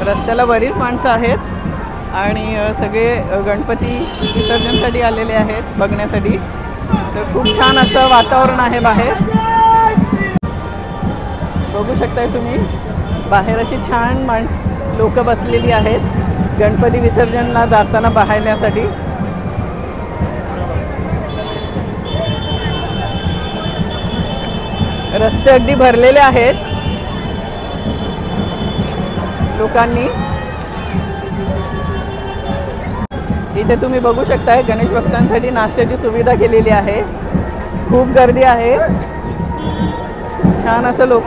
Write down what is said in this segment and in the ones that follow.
रस्त्याला बरीच माणसं आहेत आणि सगळे गणपती विसर्जनसाठी आलेले आहेत बघण्यासाठी। तर खूप छान असं वातावरण आहे बाहेर, बघू शकताय तुम्ही। बाहेर अशी छान लोक बसलेली आहेत गणपती विसर्जनला जाताना पाहण्यासाठी। रस्ते अगदी भरलेले आहेत लोकांनी। इथे तुम्ही बघू शकताय गणेश भक्तांसाठी नाश्त्याची सुविधा केलेली आहे। खूप गर्दी आहे, छान असं लोक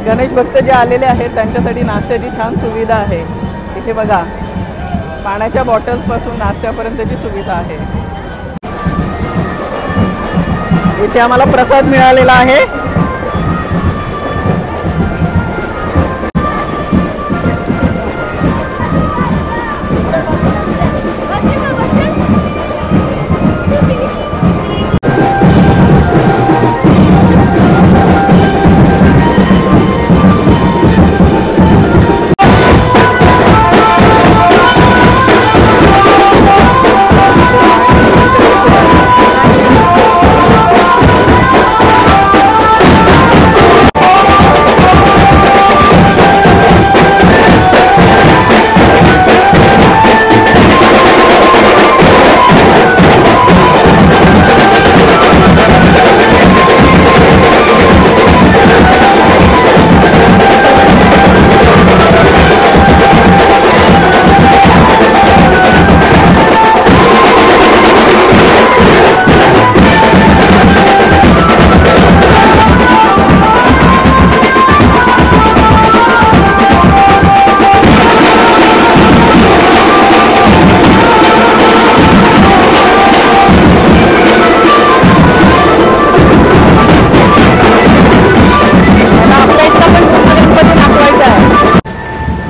गणेश भक्त जे आलेले आहेत त्यांच्यासाठी नाश्त्याची छान सुविधा आहे। इथे बघा पाण्याच्या बॉटल्सपासून नाश्त्यापर्यंतची सुविधा आहे। इथे आम्हाला प्रसाद मिळालेला आहे।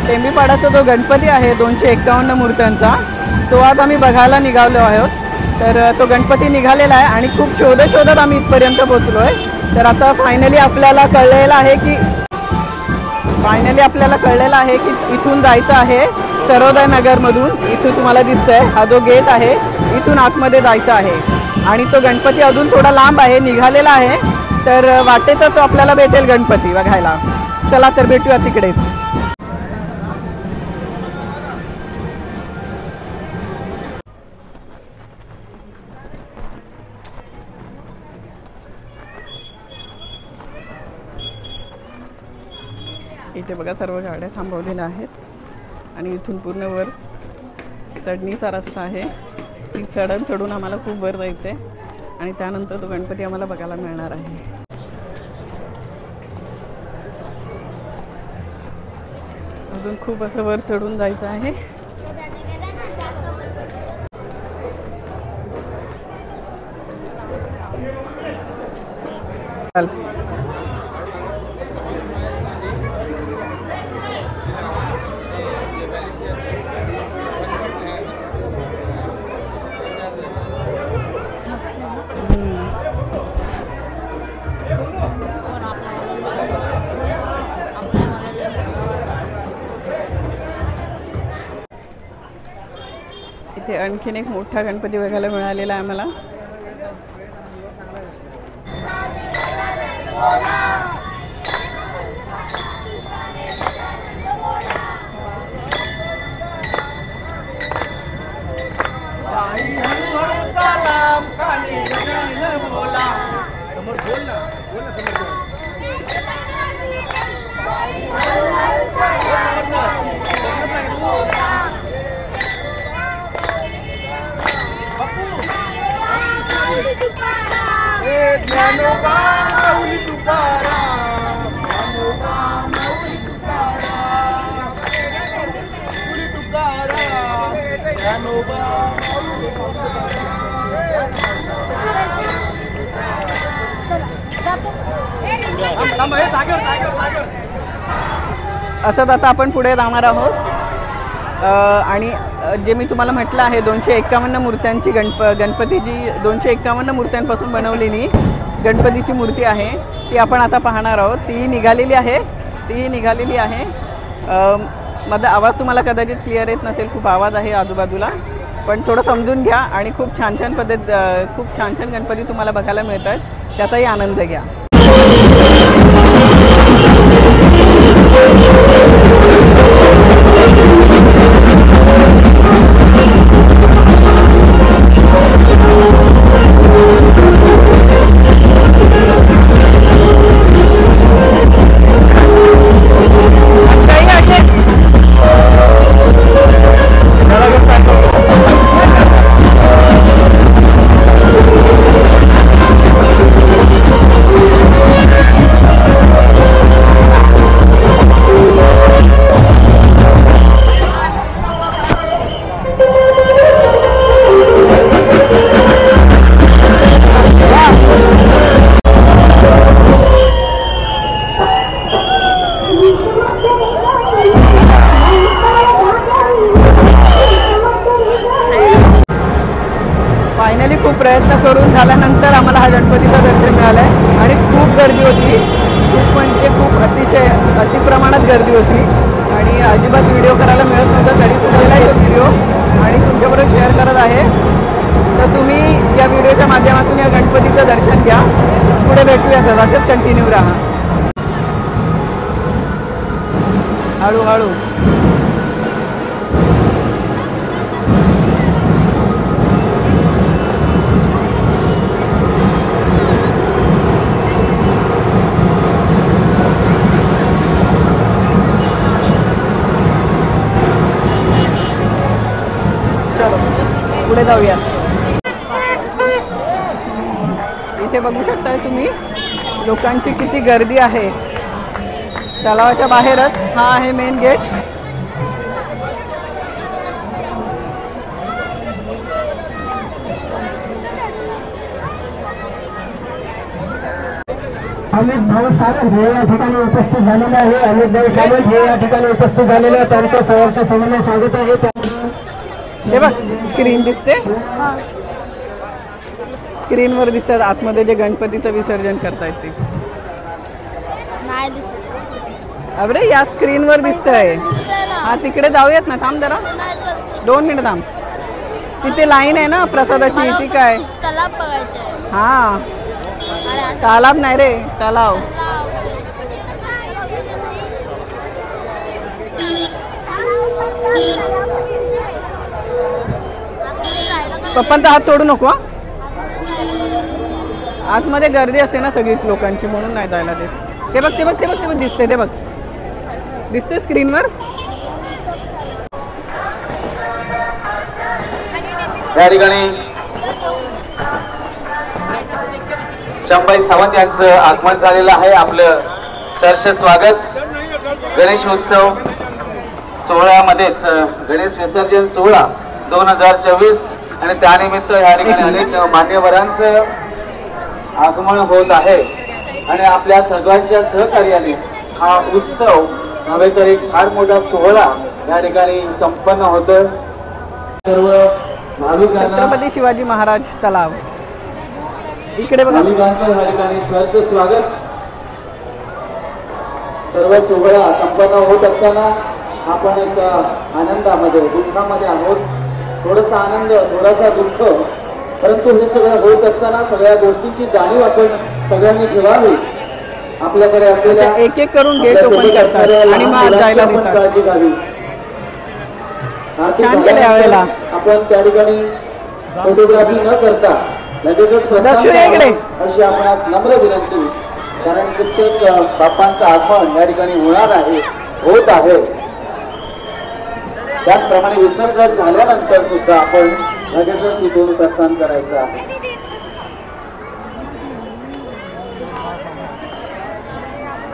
टेंबीपाडाचा जो गणपती आहे 251 मूर्त्यांचा, तो आज आम्ही बघायला निघालो आहोत। तर तो गणपती निघालेला आहे आणि खूप शोधत आम्ही इथपर्यंत पोहोचलो आहे। तर आता फायनली आपल्याला कळलेलं आहे की इथून जायचं आहे सर्वोदय नगरमधून। इथून तुम्हाला दिसतंय हा जो गेट आहे, इथून आतमध्ये जायचं आहे आणि तो गणपती अजून थोडा लांब आहे, निघालेला आहे। तर वाटेतच तो आपल्याला भेटेल गणपती बघायला। चला तर भेटूया तिकडेच। इथे बघा सर्व गाड्या थांबवलेल्या आहेत आणि इथून पूर्ण वर चढणीचा रस्ता आहे। ती चढून आम्हाला खूप वर जायचं आहे आणि त्यानंतर तो गणपती आम्हाला बघायला मिळणार आहे। अजून खूप असं वर चढून जायचं आहे। इथे आणखीन एक मोठा गणपती बघायला मिळालेला आहे आम्हाला। असंच आता आपण पुढे जाणार आहोत आणि जे मी तुम्हाला म्हटलं आहे 251 मूर्त्यांची गणपतीची 251 मूर्त्यांपासून बनवलेली गणपतीची मूर्ती आहे ती आपण आता पाहणार आहोत। ती निघालेली आहे माझा आवाज तुम्हाला कदाचित क्लिअर येत नसेल, खूप आवाज आहे आजूबाजूला, पण थोडं समजून घ्या आणि खूप छान छान गणपती तुम्हाला बघायला मिळत आहेत, त्याचाही आनंद घ्या. फायनली खूप प्रयत्न करून झाल्यानंतर आम्हाला हा गणपतीचं दर्शन मिळालं आहे आणि खूप गर्दी होती, खूप म्हणजे खूप अतिप्रमाणात गर्दी होती आणि अजिबात व्हिडिओ करायला मिळत नव्हतं. तरी तुम्हाला तो व्हिडिओ आणि तुमच्याबरोबर शेअर करत आहे. तर तुम्ही या व्हिडिओच्या माध्यमातून या गणपतीचं दर्शन घ्या. पुढे भेटूयाच, असेच कंटिन्यू राहा. हळूहळू पुढे जाऊया. इथे बघू शकताय तुम्ही लोकांची किती गर्दी आहे. तलावाच्या बाहेरच हा आहे मेन गेट. अमित भाऊ सावंत हे या ठिकाणी उपस्थित झालेले आहे. अमित भाऊ सावंत हे या ठिकाणी उपस्थित झालेले आहे. त्यांचं सहर्ष सन्मान स्वागत आहे. हे बघ स्क्रीन दिसते, स्क्रीनवर दिसतात आतमध्ये जे गणपतीचं विसर्जन करतायत ते. अरे या स्क्रीनवर दिसतंय. हा तिकडे जाऊयात ना, थांब जरा 2 मिनिट थांब. तिथे लाईन आहे ना प्रसादाची. ती काय तलाव बघायचं. हा तालाब नाही रे, तलाव. पप्पांचा हात सोडू नको. आतमध्ये गर्दी असते ना सगळीच लोकांची, म्हणून नाही जायला देत. ते बघ ते बघ ते बघ ते बघ दिसते, ते बघ दिसते स्क्रीनवर. या ठिकाणी शंभाई सावंत यांचं आगमन झालेलं आहे. आपलं सहर्ष स्वागत. गणेश उत्सव सोहळ्यामध्येच गणेश विसर्जन सोहळा 2024 आणि त्यानिमित्त या ठिकाणी अनेक मान्यवरांचं आगमन होत आहे आणि आपल्या सर्वांच्या सहकार्याने हा उत्सव नव्हे तर एक फार मोठा सोहळा या ठिकाणी संपन्न होतोय. सर्व भाविकांना छत्रपती शिवाजी महाराज तलाव इकडे बघा. भाविकांचं या ठिकाणी सहर्ष स्वागत. सर्व सोहळा संपन्न होत असताना आपण एक आनंदामध्ये दुःखामध्ये आहोत. थोडासा आनंद, थोडासा दुःख, परंतु हे सगळं होत असताना सगळ्या गोष्टींची जाणीव आपण सगळ्यांनी ठेवावी. आपल्याकडे असलेल्या एक एक करून गेट ओपन करतात आणि मग जायला देतात. काळजी घ्यावी. छान केलं यावेळेला. आपण त्या ठिकाणी फोटोग्राफी न करता लगेचच प्रस्थान करावे अशी आपणास नम्र विनंती. कारण प्रत्येक बाप्पांचं आगमन या ठिकाणी होणार आहे, होत आहे. त्याचप्रमाणे विसर्जन झाल्यानंतर सुद्धा आपण लगेचच तिथून प्रस्थान करायचं आहे.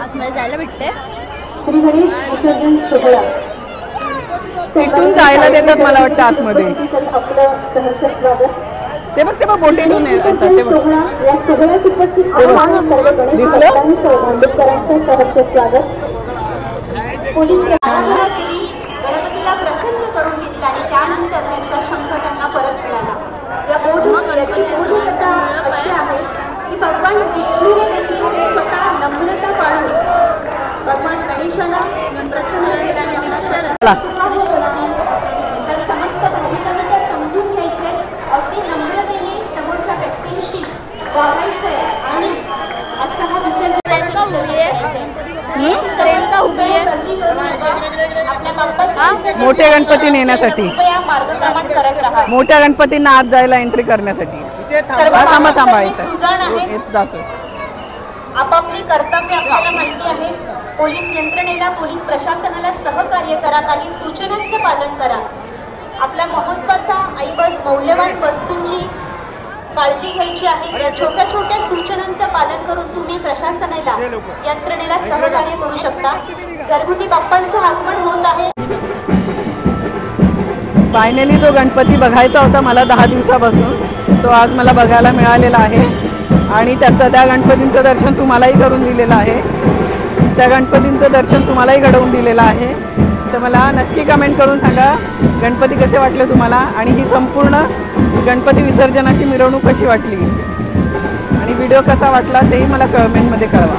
आतमध्ये जायला भेटते. श्री गणेश विसर्जन सोहळा तिथून जायला देतात मला वाटतं आतमध्ये. आपलं सहर्ष स्वागत. ते बघ ते बघ बोटीतून येतात ते बघ. सोहळा या सोहळ्यात उपस्थित सर्व गणेश आंबेडकरांचं सहर्ष स्वागत. पोलीस गणपतीला प्रसन्न करून घेतला आणि त्यानंतर त्यांचा शंख त्यांना परत मिळाला. या बोधीचा असे आहे की भगवान विष्णूने देखील स्वतः नम्रता पाळून भगवान गणेशाला गणपती चला. कृष्णा तर समस्त भाविकांना समजून घ्यायचे, अगदी नम्रतेने समोरच्या व्यक्तीशी वागायचंय आणि आता हा विसर्जन ट्रेन का उभी आहे ट्रेन का उभी आहे आपल्या बाप्पाची मोठे गणपती नेण्यासाठी, कृपया मार्गक्रमण करत राहा. मोठ्या गणपतींना आत जायला एंट्री करण्यासाठी. हा, थांबा थांबा इथं येत जातो. आपापली कर्तव्य आपल्याला माहिती आहे. पोलीस यंत्रणेला, पोलीस प्रशासनाला सहकार्य करा, काही सूचनांचं पालन करा. आपल्या महत्वाचा ऐवज मौल्यवान वस्तूंची काळजी घ्यायची आहे. या छोट्या छोट्या सूचनांचं पालन करून तुम्ही प्रशासनाला, यंत्रणेला सहकार्य करू शकता. घरगुती बाप्पांचं आगमन होत आहे. फायनली जो गणपती बघायचा होता मला 10 दिवसापासून, तो आज मला बघायला मिळालेला आहे आणि त्या गणपतींचं दर्शन तुम्हालाही करून दिलेलं आहे. त्या गणपतींचं दर्शन तुम्हालाही घडवून दिलेलं आहे. तर मला नक्की कमेंट करून सांगा गणपती कसे वाटले तुम्हाला आणि ही संपूर्ण गणपती विसर्जनाची मिरवणूक कशी वाटली आणि व्हिडिओ कसा वाटला तेही मला कमेंटमध्ये कळवा.